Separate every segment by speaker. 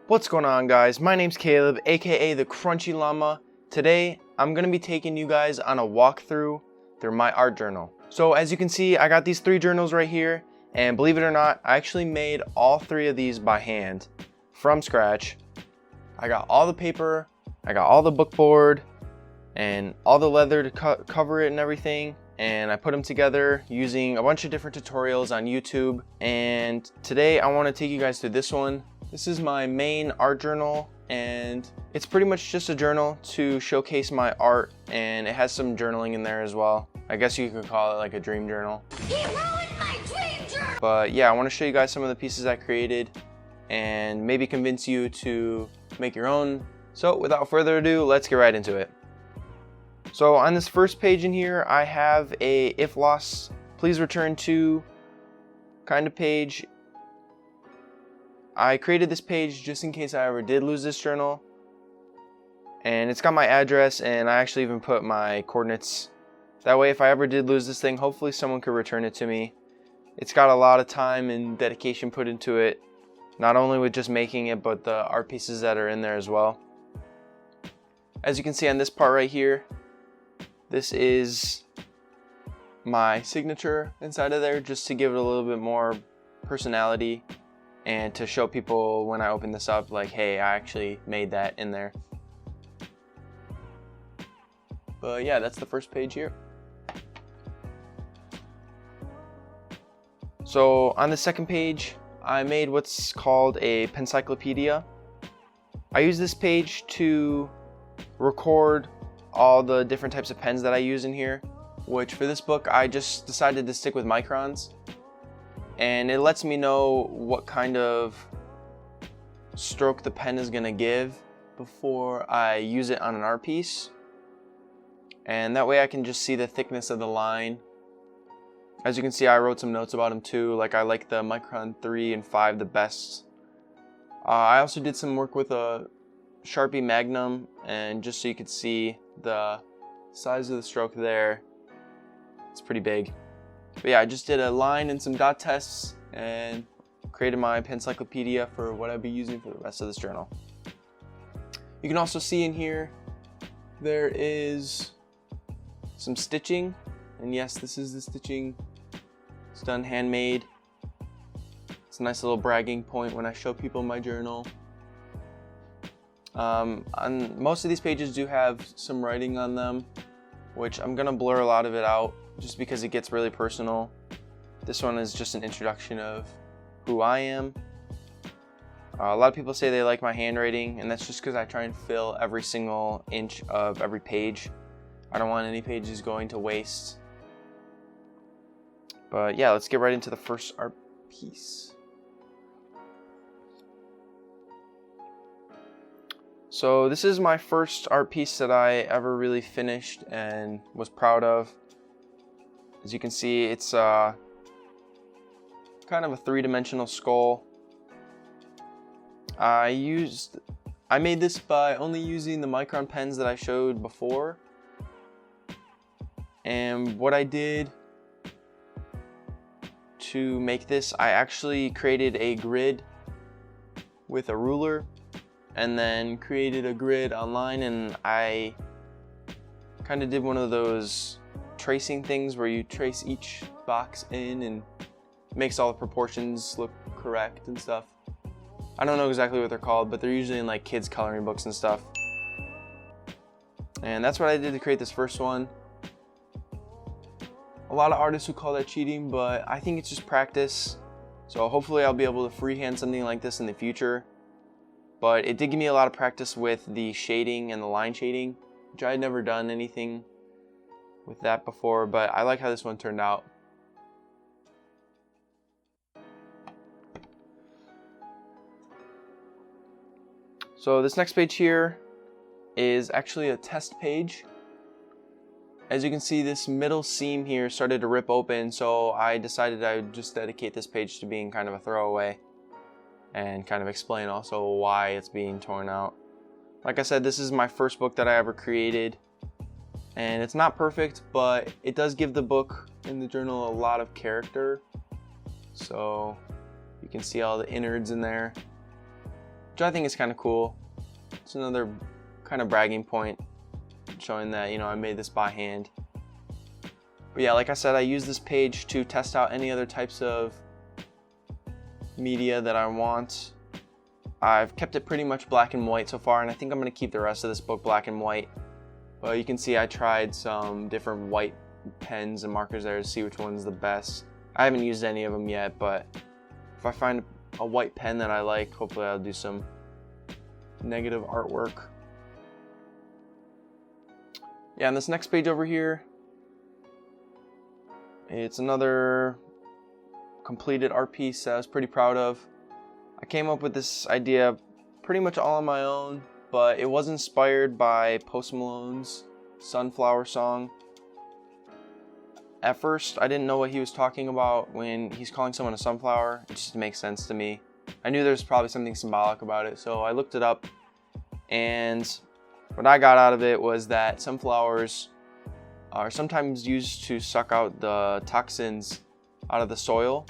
Speaker 1: What's going on, guys? My name's Caleb, aka the Crunchy Llama. Today I'm going to be taking you guys on a walkthrough through my art journal. So as you can see, I got these 3 journals right here, and believe it or not, I actually made all 3 of these by hand from scratch. I got all the paper, I got all the book board, and all the leather to cover it and everything, and I put them together using a bunch of different tutorials on YouTube. And today I want to take you guys through this one. This is my main art journal, and it's pretty much just a journal to showcase my art, and it has some journaling in there as well. I guess you could call it like a dream journal.
Speaker 2: He ruined my dream journal!
Speaker 1: But yeah, I want to show you guys some of the pieces I created and maybe convince you to make your own. So without further ado, let's get right into it. So on this first page in here, I have a if lost, please return to kind of page. I created this page just in case I ever did lose this journal, and it's got my address, and I actually even put my coordinates. That way if I ever did lose this thing, hopefully someone could return it to me. It's got a lot of time and dedication put into it, not only with just making it, but the art pieces that are in there as well. As you can see on this part right here, this is my signature inside of there, just to give it a little bit more personality and to show people when I open this up, like, hey, I actually made that in there. But yeah, that's the first page here. So on the second page, I made what's called a pencyclopedia. I use this page to record all the different types of pens that I use in here, which for this book I just decided to stick with Microns, and it lets me know what kind of stroke the pen is gonna give before I use it on an art piece, and that way I can just see the thickness of the line. As you can see, I wrote some notes about them too, like I like the Micron 3 and 5 the best. I also did some work with a Sharpie Magnum, and just so you could see the size of the stroke there, it's pretty big. But yeah, I just did a line and some dot tests and created my pencyclopedia for what I'll be using for the rest of this journal. You can also see in here there is some stitching, and yes, this is the stitching. It's done handmade. It's a nice little bragging point when I show people my journal. On most of these pages do have some writing on them, which I'm gonna blur a lot of it out just because it gets really personal. This one is just an introduction of who I am. A lot of people say they like my handwriting, and that's just because I try and fill every single inch of every page. I don't want any pages going to waste. But yeah, let's get right into the first art piece. So this is my first art piece that I ever really finished and was proud of. As you can see, it's kind of a 3-dimensional skull. I made this by only using the Micron pens that I showed before. And what I did to make this, I actually created a grid with a ruler, and then created a grid online, and I kind of did one of those tracing things where you trace each box in and makes all the proportions look correct and stuff. I don't know exactly what they're called, but they're usually in like kids coloring books and stuff. And that's what I did to create this first one. A lot of artists would call that cheating, but I think it's just practice. So hopefully I'll be able to freehand something like this in the future. But it did give me a lot of practice with the shading and the line shading, which I had never done anything with that before, but I like how this one turned out. So this next page here is actually a test page. As you can see, this middle seam here started to rip open, so I decided I would just dedicate this page to being kind of a throwaway and kind of explain also why it's being torn out. Like I said, this is my first book that I ever created, and it's not perfect, but it does give the book and the journal a lot of character. So you can see all the innards in there. which I think is kind of cool. It's another kind of bragging point, showing that, you know, I made this by hand. But yeah, like I said, I use this page to test out any other types of media that I want. I've kept it pretty much black and white so far, and I think I'm going to keep the rest of this book black and white. But you can see I tried some different white pens and markers there to see which one's the best. I haven't used any of them yet, but if I find a white pen that I like, hopefully I'll do some negative artwork. Yeah, and this next page over here, it's another completed art piece that I was pretty proud of. I came up with this idea pretty much all on my own, but it was inspired by Post Malone's Sunflower song. At first, I didn't know what he was talking about when he's calling someone a sunflower. It just makes sense to me. I knew there's probably something symbolic about it, so I looked it up, and what I got out of it was that sunflowers are sometimes used to suck out the toxins out of the soil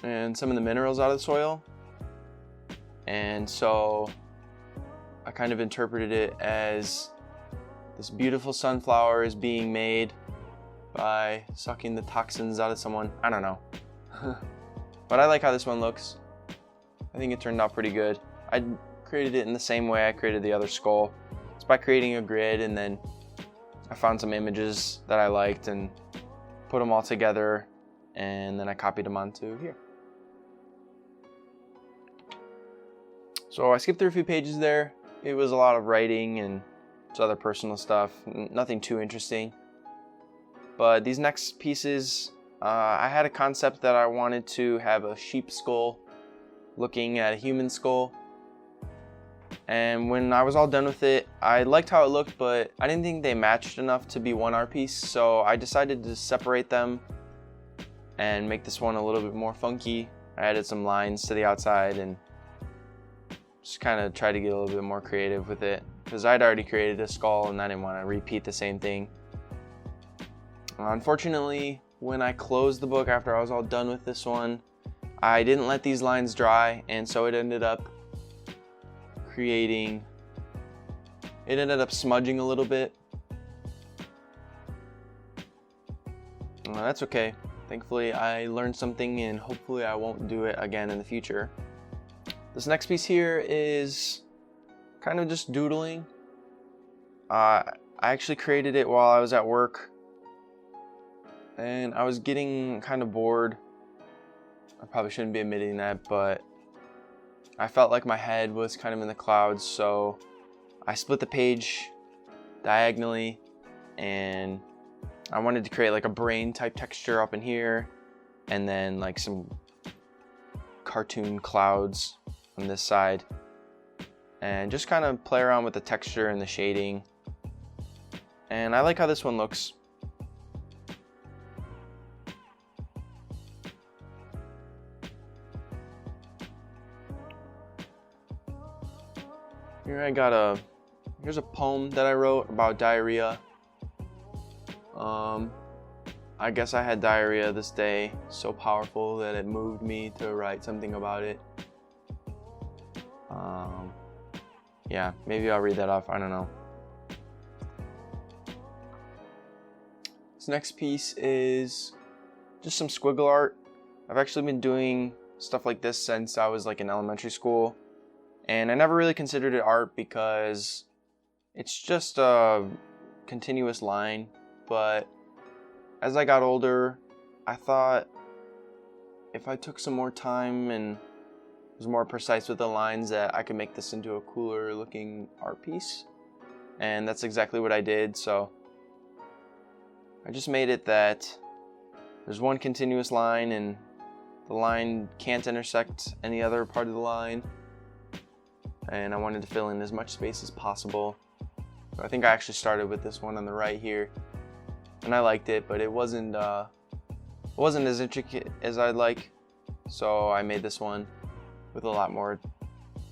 Speaker 1: and some of the minerals out of the soil. And so I kind of interpreted it as this beautiful sunflower is being made by sucking the toxins out of someone. I don't know. But I like how this one looks. I think it turned out pretty good. I created it in the same way I created the other skull. It's by creating a grid, and then I found some images that I liked and put them all together, and then I copied them onto here. So I skipped through a few pages there. It was a lot of writing and some other personal stuff, nothing too interesting. But these next pieces, I had a concept that I wanted to have a sheep skull looking at a human skull. And when I was all done with it, I liked how it looked, but I didn't think they matched enough to be one art piece. So I decided to separate them and make this one a little bit more funky. I added some lines to the outside and just kind of tried to get a little bit more creative with it, because I'd already created a skull and I didn't want to repeat the same thing. Unfortunately, when I closed the book after I was all done with this one, I didn't let these lines dry, and so it ended up smudging a little bit. That's okay. Thankfully, I learned something, and hopefully I won't do it again in the future. This next piece here is kind of just doodling. I actually created it while I was at work, and I was getting kind of bored. I probably shouldn't be admitting that, but I felt like my head was kind of in the clouds, so I split the page diagonally, and I wanted to create like a brain type texture up in here, and then like some cartoon clouds on this side, and just kind of play around with the texture and the shading. And I like how this one looks. Here here's a poem that I wrote about diarrhea. I guess I had diarrhea this day, so powerful that it moved me to write something about it. Yeah, maybe I'll read that off, I don't know. This next piece is just some squiggle art. I've actually been doing stuff like this since I was like in elementary school, and I never really considered it art because it's just a continuous line. But as I got older, I thought if I took some more time and was more precise with the lines, that I could make this into a cooler looking art piece. And that's exactly what I did. So I just made it that there's one continuous line and the line can't intersect any other part of the line. And I wanted to fill in as much space as possible. So I think I actually started with this one on the right here, and I liked it, but it wasn't as intricate as I'd like. So I made this one with a lot more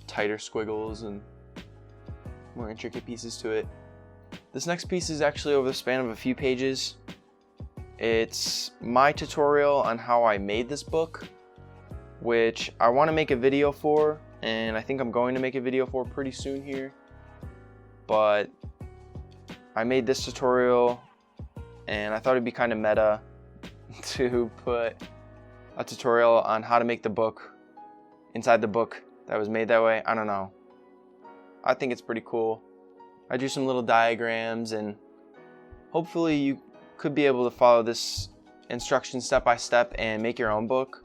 Speaker 1: tighter squiggles and more intricate pieces to it. This next piece is actually over the span of a few pages. It's my tutorial on how I made this book, which I want to make a video for, and I think I'm going to make a video for pretty soon here. But I made this tutorial, and I thought it'd be kind of meta to put a tutorial on how to make the book inside the book that was made that way. I don't know. I think it's pretty cool. I drew some little diagrams, and hopefully you could be able to follow this instruction step by step and make your own book.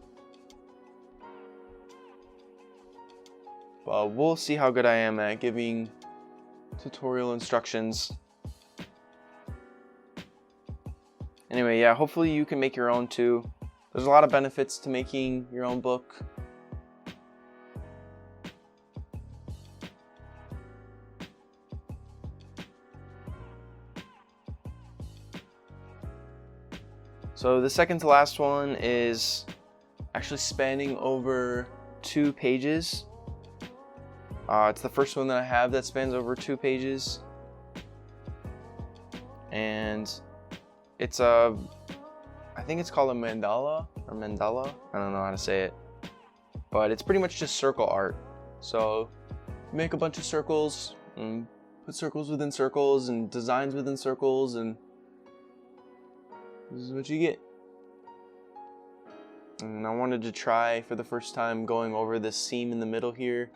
Speaker 1: But we'll see how good I am at giving tutorial instructions. Anyway, yeah, hopefully you can make your own too. There's a lot of benefits to making your own book. So the second to last one is actually spanning over 2 pages. It's the first one that I have that spans over 2 pages. And it's I think it's called a mandala or mandala. I don't know how to say it. But it's pretty much just circle art. So make a bunch of circles and put circles within circles and designs within circles, and this is what you get. And I wanted to try for the first time going over this seam in the middle here,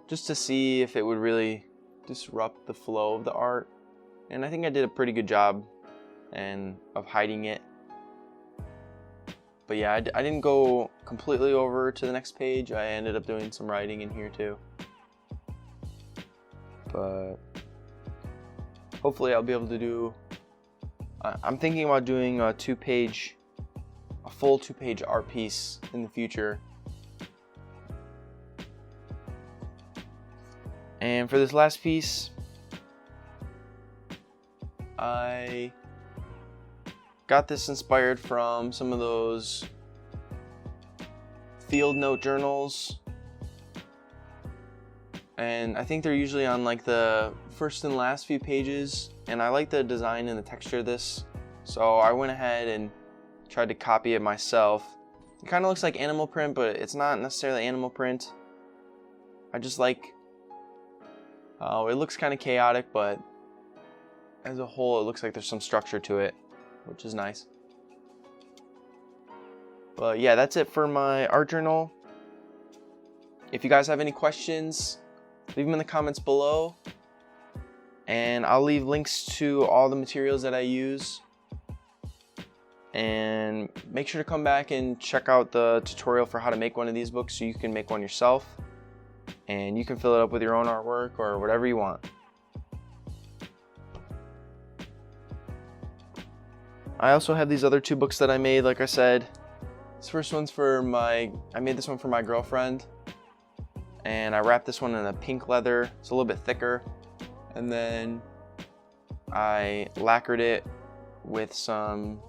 Speaker 1: just to see if it would really disrupt the flow of the art. And I think I did a pretty good job of hiding it. But yeah, I didn't go completely over to the next page. I ended up doing some writing in here too. But hopefully I'll be able to do, I'm thinking about doing a full 2-page art piece in the future. And for this last piece, I got this inspired from some of those field note journals, and I think they're usually on like the first and last few pages, and I like the design and the texture of this, so I went ahead and tried to copy it myself. It kind of looks like animal print, but it's not necessarily animal print. I just like, it looks kind of chaotic, but as a whole it looks like there's some structure to it, which is nice. But yeah, that's it for my art journal. If you guys have any questions, leave them in the comments below, and I'll leave links to all the materials that I use. And make sure to come back and check out the tutorial for how to make one of these books so you can make one yourself, and you can fill it up with your own artwork or whatever you want. I also have these other 2 books that I made, like I said. This first one's I made this one for my girlfriend, and I wrapped this one in a pink leather. It's a little bit thicker, and then I lacquered it with some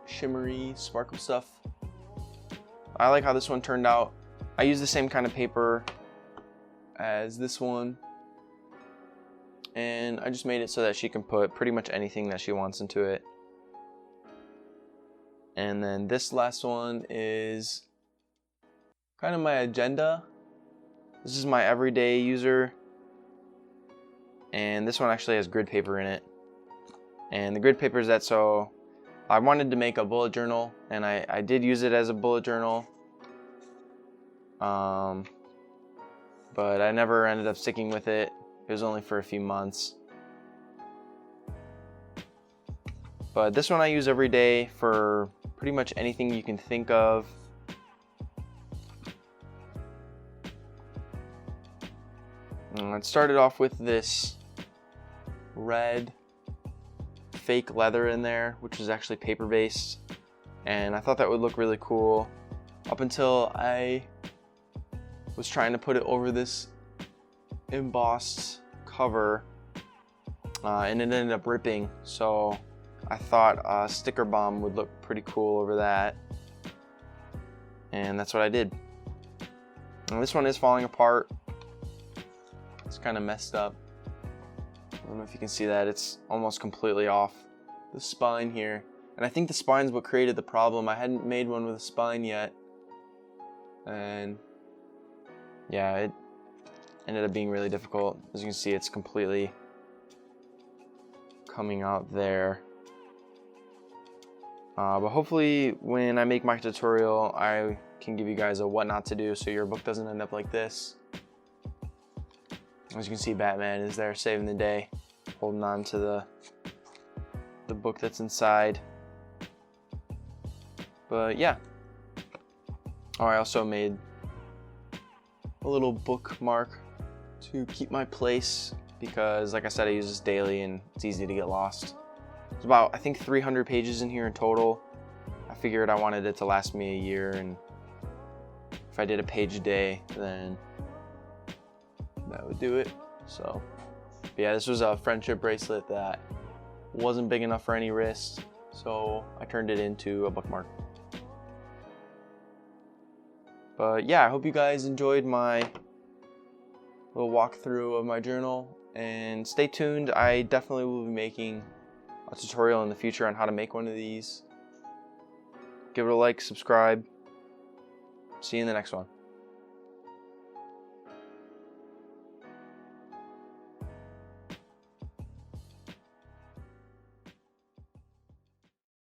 Speaker 1: shimmery sparkle stuff. I like how this one turned out. I used the same kind of paper as this one, and I just made it so that she can put pretty much anything that she wants into it. And then this last one is kind of my agenda. This is my everyday user, and this one actually has grid paper in it. And the grid paper is that, so I wanted to make a bullet journal, and I did use it as a bullet journal, but I never ended up sticking with it. It was only for a few months. But this one I use every day for pretty much anything you can think of. It started off with this red fake leather in there, which is actually paper based, and I thought that would look really cool up until I was trying to put it over this embossed cover, and it ended up ripping, so I thought a sticker bomb would look pretty cool over that, and that's what I did. And this one is falling apart. It's kind of messed up. I don't know if you can see that. It's almost completely off the spine here, and I think the spine's what created the problem. I hadn't made one with a spine yet, and yeah, it ended up being really difficult. As you can see, it's completely coming out there. But hopefully when I make my tutorial, I can give you guys a what not to do so your book doesn't end up like this. As you can see, Batman is there saving the day, holding on to the book that's inside. But yeah. Oh, I also made a little bookmark to keep my place because, like I said, I use this daily and it's easy to get lost. There's about, I think, 300 pages in here in total. I figured I wanted it to last me a year, and if I did a page a day, then that would do it. So yeah, this was a friendship bracelet that wasn't big enough for any wrist, so I turned it into a bookmark. But yeah, I hope you guys enjoyed my little walkthrough of my journal, and stay tuned. I definitely will be making a tutorial in the future on how to make one of these. Give it a like, subscribe. See you in the next one.